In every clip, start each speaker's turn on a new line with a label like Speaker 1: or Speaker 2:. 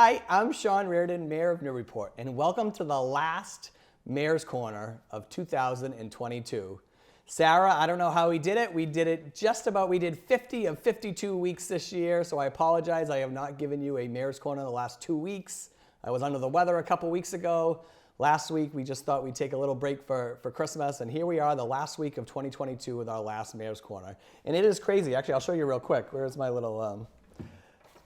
Speaker 1: Hi, I'm Sean Reardon, Mayor of Newburyport, and welcome to the last Mayor's Corner of 2022. Sarah, I don't know how we did it. We did 50 of 52 weeks this year, so I apologize. I have not given you a Mayor's Corner the last 2 weeks. I was under the weather a couple weeks ago. Last week, we just thought we'd take a little break for Christmas, and here we are, the last week of 2022 with our last Mayor's Corner. And it is crazy. Actually, I'll show you real quick. Where's my little...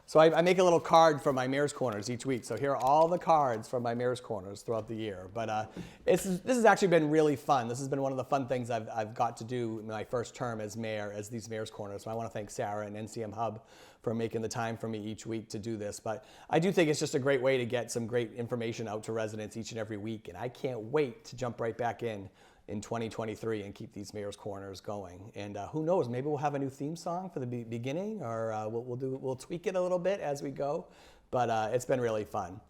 Speaker 1: So I make a little card for my Mayor's Corners each week. So here are all the cards from my Mayor's Corners throughout the year. But this has actually been really fun. This has been one of the fun things I've got to do in my first term as mayor, as these Mayor's Corners. So I want to thank Sarah and NCM Hub for making the time for me each week to do this. But I do think it's just a great way to get some great information out to residents each and every week. And I can't wait to jump right back in 2023 and keep these Mayor's Corners going. And who knows, maybe we'll have a new theme song for the beginning, or we'll tweak it a little bit as we go. But it's been really fun.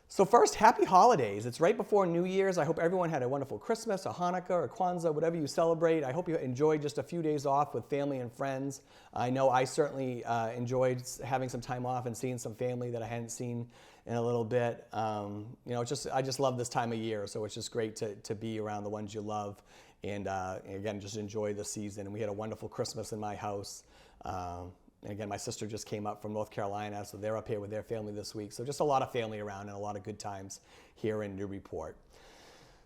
Speaker 1: So first, happy holidays. It's right before New Year's. I hope everyone had a wonderful Christmas, a Hanukkah, or Kwanzaa, whatever you celebrate. I hope you enjoyed just a few days off with family and friends. I know I certainly enjoyed having some time off and seeing some family that I hadn't seen in a little bit. I just love this time of year, so it's just great to be around the ones you love, and again, just enjoy the season. And we had a wonderful Christmas in my house. And again, my sister just came up from North Carolina, so they're up here with their family this week. So just a lot of family around and a lot of good times here in Newburyport.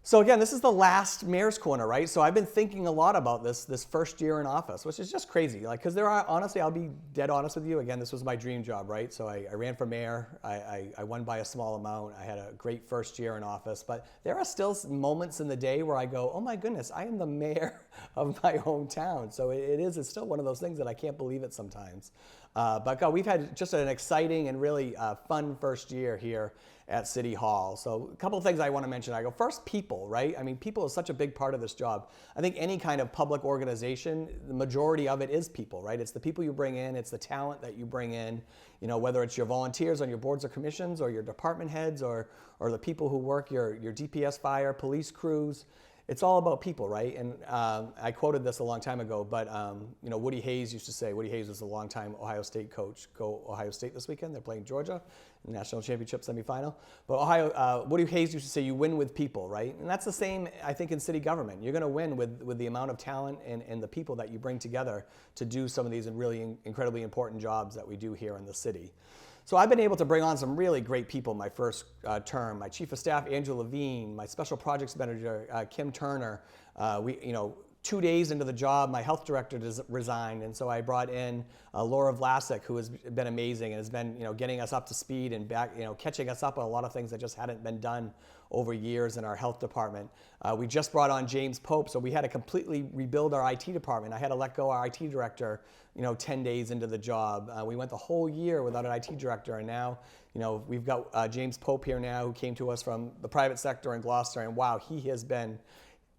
Speaker 1: So again, this is the last Mayor's Corner, right? So I've been thinking a lot about this first year in office, which is just crazy. Because honestly, I'll be dead honest with you. Again, this was my dream job, right? So I ran for mayor. I won by a small amount. I had a great first year in office. But there are still moments in the day where I go, oh my goodness, I am the mayor of my hometown. So it's still one of those things that I can't believe it sometimes. But God, we've had just an exciting and really fun first year here at City Hall. So a couple of things I want to mention. First, people, right? I mean, people is such a big part of this job. I think any kind of public organization, the majority of it is people, right? It's the people you bring in, it's the talent that you bring in, whether it's your volunteers on your boards or commissions, or your department heads, or the people who work your DPS, fire, police crews. It's all about people, right? And I quoted this a long time ago, but Woody Hayes used to say, Woody Hayes was a longtime Ohio State coach. Go Ohio State this weekend. They're playing Georgia in the national championship semifinal. But Woody Hayes used to say, you win with people, right? And that's the same, I think, in city government. You're going to win with the amount of talent and the people that you bring together to do some of these really incredibly important jobs that we do here in the city. So I've been able to bring on some really great people my first term. My Chief of Staff, Andrew Levine, my Special Projects Manager, Kim Turner. 2 days into the job, my health director resigned, and so I brought in Laura Vlasic, who has been amazing and has been getting us up to speed and back, catching us up on a lot of things that just hadn't been done over years in our health department. We just brought on James Pope, so we had to completely rebuild our IT department. I had to let go our IT director 10 days into the job. We went the whole year without an IT director, and now we've got James Pope here now, who came to us from the private sector in Gloucester, and wow, he has been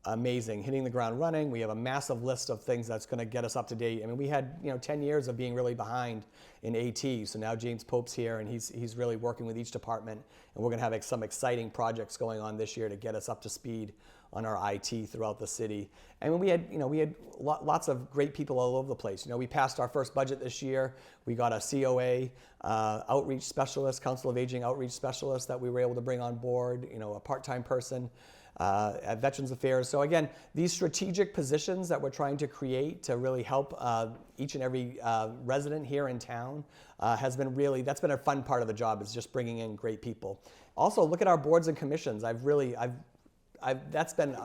Speaker 1: amazing, hitting the ground running. We have a massive list of things that's going to get us up to date. I mean, we had 10 years of being really behind in AT, so now James Pope's here, and he's really working with each department, and we're going to have some exciting projects going on this year to get us up to speed on our IT throughout the city. And we had lots of great people all over the place. We passed our first budget this year. We got a COA outreach specialist, Council of Aging outreach specialist that we were able to bring on board. A part-time person at Veterans Affairs. So again, these strategic positions that we're trying to create to really help each and every resident here in town that's been a fun part of the job, is just bringing in great people. Also, look at our boards and commissions. That's been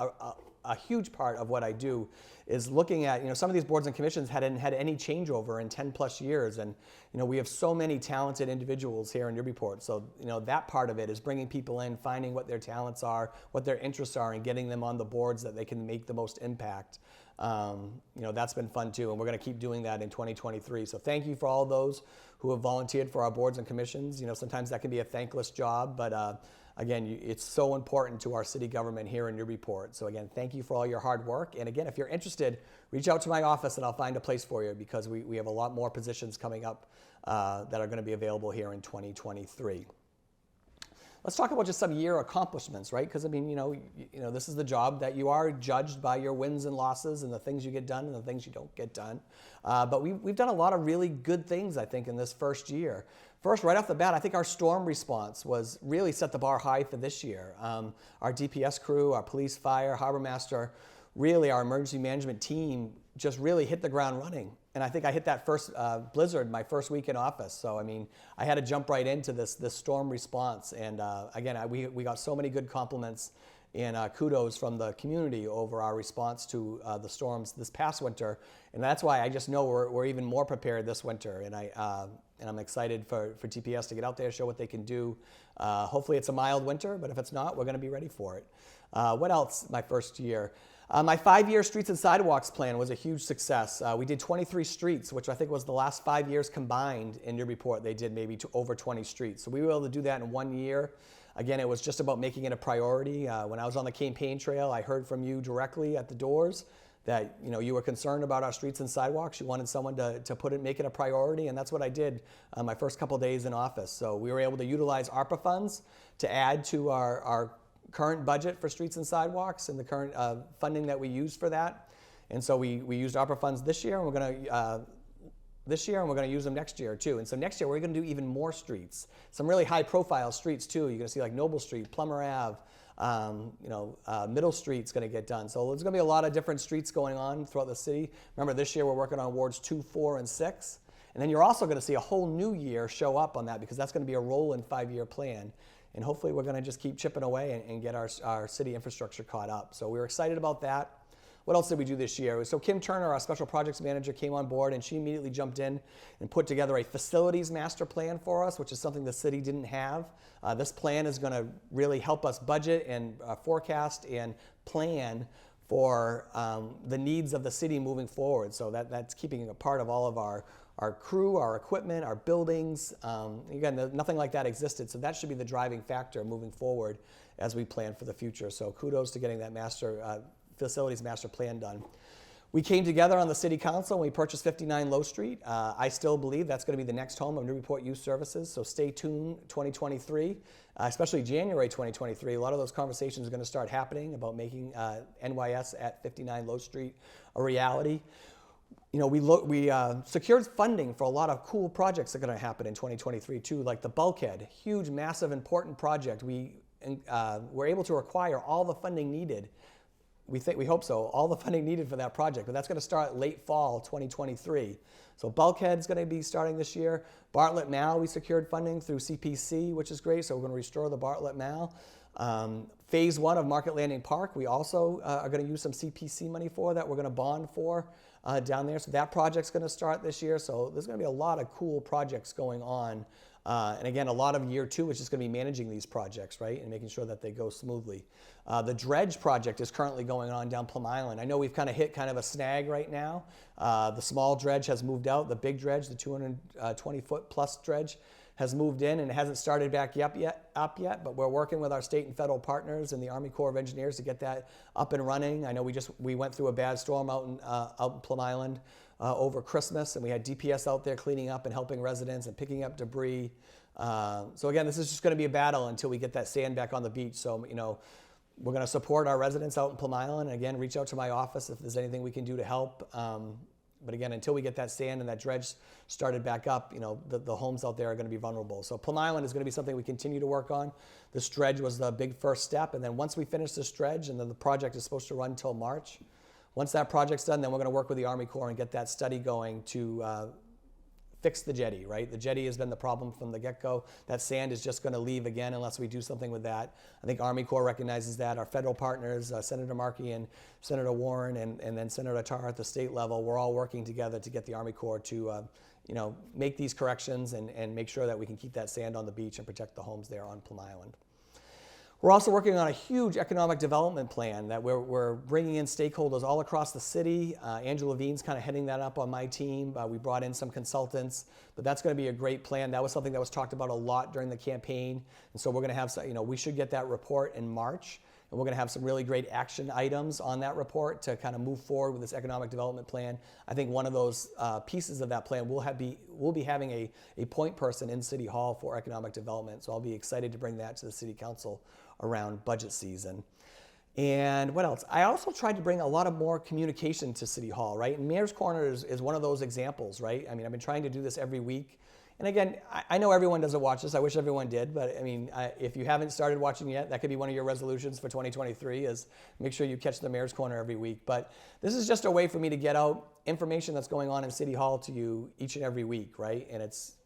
Speaker 1: a huge part of what I do, is looking at, some of these boards and commissions hadn't had any changeover in 10 plus years. And, we have so many talented individuals here in Newburyport. So, that part of it is bringing people in, finding what their talents are, what their interests are, and getting them on the boards that they can make the most impact. That's been fun too. And we're going to keep doing that in 2023. So thank you for all those who have volunteered for our boards and commissions. Sometimes that can be a thankless job, but again, it's so important to our city government here in Newburyport. So again, thank you for all your hard work. And again, if you're interested, reach out to my office and I'll find a place for you, because we have a lot more positions coming up that are going to be available here in 2023. let's talk about just some year accomplishments, right? Because I mean, this is the job that you are judged by your wins and losses and the things you get done and the things you don't get done. But we've done a lot of really good things, I think, in this first year. First, right off the bat, I think our storm response was really set the bar high for this year. Our DPS crew, our police, fire, harbor master, really our emergency management team just really hit the ground running. And I think I hit that first blizzard my first week in office. So, I mean, I had to jump right into this storm response. And again, we got so many good compliments and kudos from the community over our response to the storms this past winter. And that's why I just know we're even more prepared this winter. And I'm excited for TPS to get out there, show what they can do. Hopefully it's a mild winter, but if it's not, we're going to be ready for it. What else my first year? My 5-year streets and sidewalks plan was a huge success. We did 23 streets, which I think was the last 5 years combined in Newburyport. They did maybe over 20 streets. So we were able to do that in 1 year. Again, it was just about making it a priority. When I was on the campaign trail, I heard from you directly at the doors that you were concerned about our streets and sidewalks. You wanted someone to make it a priority, and that's what I did my first couple days in office. So we were able to utilize ARPA funds to add to our current budget for streets and sidewalks and the current funding that we use for that. And so we used ARPA funds this year, and we're going to use them next year too. And so next year we're going to do even more streets, some really high-profile streets too. You're going to see like Noble Street, Plummer Ave, Middle Street's going to get done. So there's going to be a lot of different streets going on throughout the city. Remember, this year we're working on wards 2, 4, and 6. And then you're also going to see a whole new year show up on that because that's going to be a rolling 5-year plan. And hopefully we're going to just keep chipping away and get our city infrastructure caught up. So we're excited about that. What else did we do this year? So Kim Turner, our special projects manager, came on board and she immediately jumped in and put together a facilities master plan for us, which is something the city didn't have. This plan is going to really help us budget and forecast and plan for the needs of the city moving forward. So that's keeping a part of all of our crew, our equipment, our buildings. Again, nothing like that existed, so that should be the driving factor moving forward as we plan for the future. So kudos to getting that facilities master plan done. We came together on the city council and we purchased 59 Low Street. I still believe that's going to be the next home of Newburyport Youth Services, so stay tuned 2023, especially January 2023. A lot of those conversations are going to start happening about making NYS at 59 Low Street a reality. We secured funding for a lot of cool projects that are going to happen in 2023 too, like the bulkhead, huge, massive, important project. We were able to acquire all the funding needed. We hope so, all the funding needed for that project, but that's going to start late fall 2023. So bulkhead is going to be starting this year. Bartlett Mall, we secured funding through CPC, which is great, so we're going to restore the Bartlett Mall. Phase 1 of Market Landing Park, we also are going to use some CPC money for that. We're going to bond for down there. So that project's going to start this year. So there's going to be a lot of cool projects going on. And again, a lot of year 2 is just going to be managing these projects, right? And making sure that they go smoothly. The dredge project is currently going on down Plum Island. I know we've kind of hit kind of a snag right now. The small dredge has moved out. The big dredge, the 220-foot plus dredge, has moved in and it hasn't started back up yet, but we're working with our state and federal partners and the Army Corps of Engineers to get that up and running. I know we went through a bad storm out in Plum Island over Christmas, and we had DPS out there cleaning up and helping residents and picking up debris. So again, this is just going to be a battle until we get that sand back on the beach. So we're going to support our residents out in Plum Island. And again, reach out to my office if there's anything we can do to help. But again, until we get that sand and that dredge started back up, the homes out there are going to be vulnerable. So Plum Island is going to be something we continue to work on. This dredge was the big first step. And then once we finish this dredge, and then the project is supposed to run until March. Once that project's done, then we're going to work with the Army Corps and get that study going to fix the jetty, right? The jetty has been the problem from the get-go. That sand is just going to leave again unless we do something with that. I think Army Corps recognizes that. Our federal partners, Senator Markey and Senator Warren and then Senator Tarr at the state level, we're all working together to get the Army Corps to make these corrections and make sure that we can keep that sand on the beach and protect the homes there on Plum Island. We're also working on a huge economic development plan that we're bringing in stakeholders all across the city. Andrew Levine's kind of heading that up on my team. We brought in some consultants, but that's going to be a great plan. That was something that was talked about a lot during the campaign, and so we're going to have, we should get that report in March. and we're going to have some really great action items on that report to kind of move forward with this economic development plan. I think one of those pieces of that plan will be having a point person in City Hall for economic development. So I'll be excited to bring that to the City Council around budget season. And what else? I also tried to bring a lot of more communication to City Hall, right? And Mayor's Corner is one of those examples, right? I mean, I've been trying to do this every week. And again, I know everyone doesn't watch this. I wish everyone did. But I mean, if you haven't started watching yet, that could be one of your resolutions for 2023 is make sure you catch the Mayor's Corner every week. But this is just a way for me to get out information that's going on in City Hall to you each and every week, right? And it's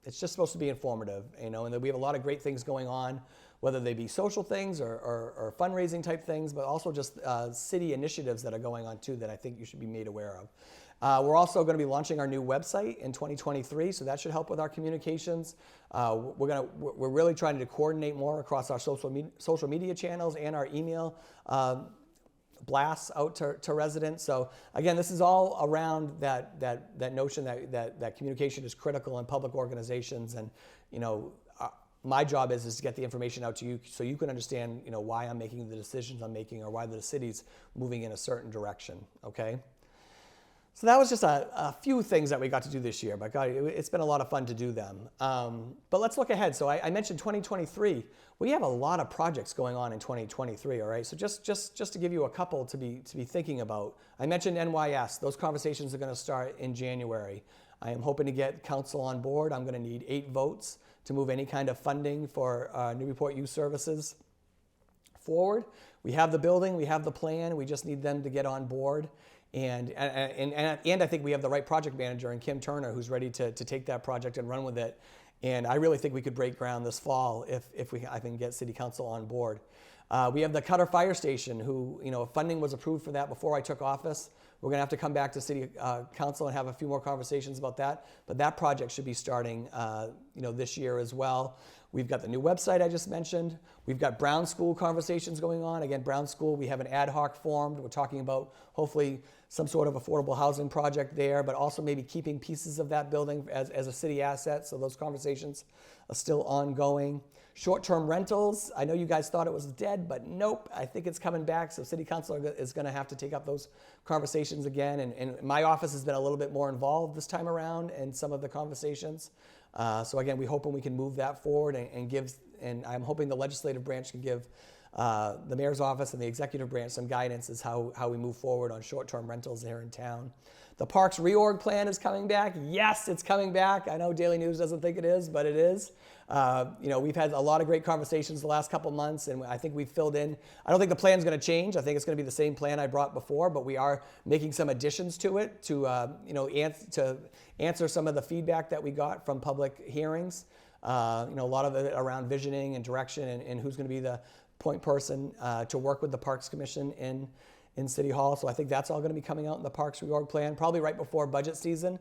Speaker 1: just supposed to be informative, you know, and that we have a lot of great things going on, whether they be social things or fundraising type things, but also just city initiatives that are going on too that I think you should be made aware of. We're also going to be launching our new website in 2023, so that should help with our communications. We're really trying to coordinate more across our social media channels and our email blasts out to residents. So again, this is all around that notion that communication is critical in public organizations, and you know, my job is to get the information out to you so you can understand, you know, why I'm making the decisions I'm making or why the city's moving in a certain direction. Okay. So that was just a few things that we got to do this year, but God, it's been a lot of fun to do them. But let's look ahead. So I mentioned 2023. We have a lot of projects going on in 2023, all right? So just to give you a couple to be thinking about. I mentioned NYS. Those conversations are going to start in January. I am hoping to get council on board. I'm going to need 8 votes to move any kind of funding for Newburyport Youth Services forward. We have the building, we have the plan, we just need them to get on board. And I think we have the right project manager in Kim Turner who's ready to take that project and run with it. And I really think we could break ground this fall if I can get City Council on board. We have the Cutter Fire Station who, you know, funding was approved for that before I took office. We're going to have to come back to City Council and have a few more conversations about that. But that project should be starting you know, this year as well. We've got the new website I just mentioned. We've got Brown School conversations going on. Again, Brown School, we have an ad hoc formed. We're talking about hopefully some sort of affordable housing project there, but also maybe keeping pieces of that building as a city asset. So those conversations are still ongoing. Short-term rentals, I know you guys thought it was dead, but nope, I think it's coming back. So City Council is going to have to take up those conversations again. And my office has been a little bit more involved this time around in some of the conversations. So again, we're hoping we can move that forward and I'm hoping the legislative branch can give the mayor's office and the executive branch some guidance as how we move forward on short-term rentals here in town. The Parks reorg plan is coming back. Yes, it's coming back. I know Daily News doesn't think it is, but it is. You know, we've had a lot of great conversations the last couple months, and I think we've filled in. I don't think the plan's going to change. I think it's going to be the same plan I brought before, but we are making some additions to it to you know, to answer some of the feedback that we got from public hearings. You know, a lot of it around visioning and direction and who's going to be the point person to work with the Parks Commission in City Hall. So I think that's all going to be coming out in the Parks reorg plan, probably right before budget season,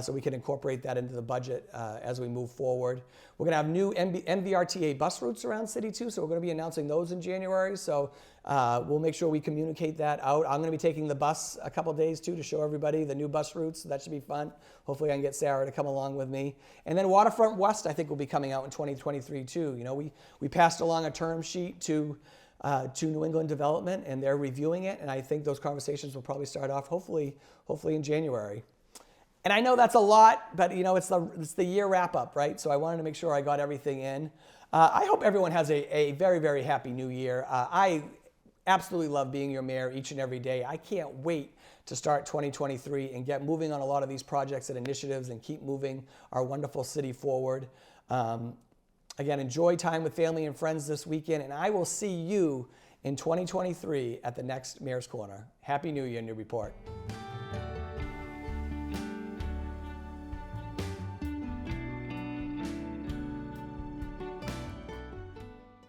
Speaker 1: so we can incorporate that into the budget as we move forward. We're going to have new MVRTA bus routes around City too, so we're going to be announcing those in January. So we'll make sure we communicate that out. I'm going to be taking the bus a couple days too to show everybody the new bus routes. So that should be fun. Hopefully I can get Sarah to come along with me. And then Waterfront West I think will be coming out in 2023 too. You know, we passed along a term sheet to New England Development, and they're reviewing it, and I think those conversations will probably start off hopefully in January. And I know that's a lot, but you know, it's the year wrap up, right? So I wanted to make sure I got everything in. I hope everyone has a very, very happy new year. I absolutely love being your mayor each and every day. I can't wait to start 2023 and get moving on a lot of these projects and initiatives and keep moving our wonderful city forward. Again, enjoy time with family and friends this weekend, and I will see you in 2023 at the next Mayor's Corner. Happy New Year, Newburyport.